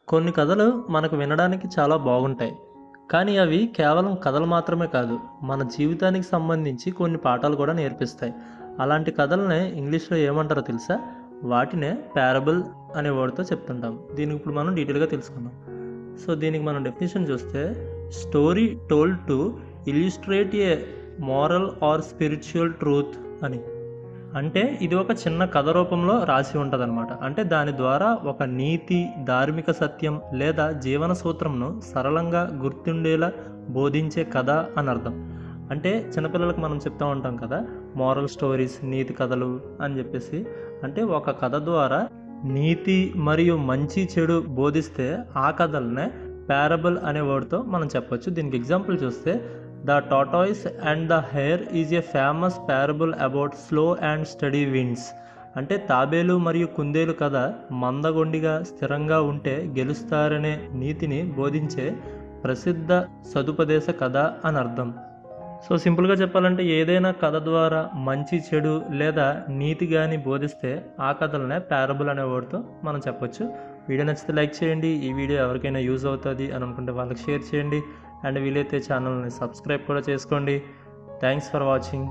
కొన్ని కథలు మనకు వినడానికి చాలా బాగుంటాయి. కానీ అవి కేవలం కథలు మాత్రమే కాదు, మన జీవితానికి సంబంధించి కొన్ని పాఠాలు కూడా నేర్పిస్తాయి. అలాంటి కథలనే ఇంగ్లీష్‌లో ఏమంటారో తెలుసా? వాటినే పారబుల్ అనే వర్డ్‌తో చెప్తుంటాం. దీనికి ఇప్పుడు మనం డీటెయిల్‌గా తెలుసుకుందాం. దీనికి మనం డెఫినిషన్ చూస్తే, story told to illustrate a moral or spiritual truth అని. అంటే ఇది ఒక చిన్న కథ రూపంలో రాసి ఉంటుందన్నమాట. అంటే దాని ద్వారా ఒక నీతి, ధార్మిక సత్యం లేదా జీవన సూత్రంను సరళంగా గుర్తుండేలా బోధించే కథ అని అర్థం. అంటే చిన్నపిల్లలకు మనం చెప్తూ ఉంటాం కదా, మోరల్ స్టోరీస్, నీతి కథలు అని చెప్పేసి. అంటే ఒక కథ ద్వారా నీతి మరియు మంచి చెడు బోధిస్తే ఆ కథలనే పారబుల్ అనే వర్డ్తో మనం చెప్పొచ్చు. దీనికి ఎగ్జాంపుల్ చూస్తే, the tortoise and the hair is a famous parable about slow and study winds. అంటే తాబేలు మరియు కుందేలు కథ మందగొండిగా స్థిరంగా ఉంటే గెలుస్తారనే నీతిని బోధించే ప్రసిద్ధ సదుపదేశ కథ అని అర్థం. సింపుల్గా చెప్పాలంటే ఏదైనా కథ ద్వారా మంచి చెడు లేదా నీతి కానీ బోధిస్తే ఆ కథలనే పారబుల్ అనే వర్డ్తో మనం చెప్పొచ్చు. వీడియో నచ్చితే లైక్ చేయండి. ఈ వీడియో ఎవరికైనా యూజ్ అవుతుంది అని అనుకుంటే వాళ్ళకి షేర్ చేయండి. అండ్ వీలైతే ఛానల్ని సబ్స్క్రైబ్ కూడా చేసుకోండి. Thanks for watching.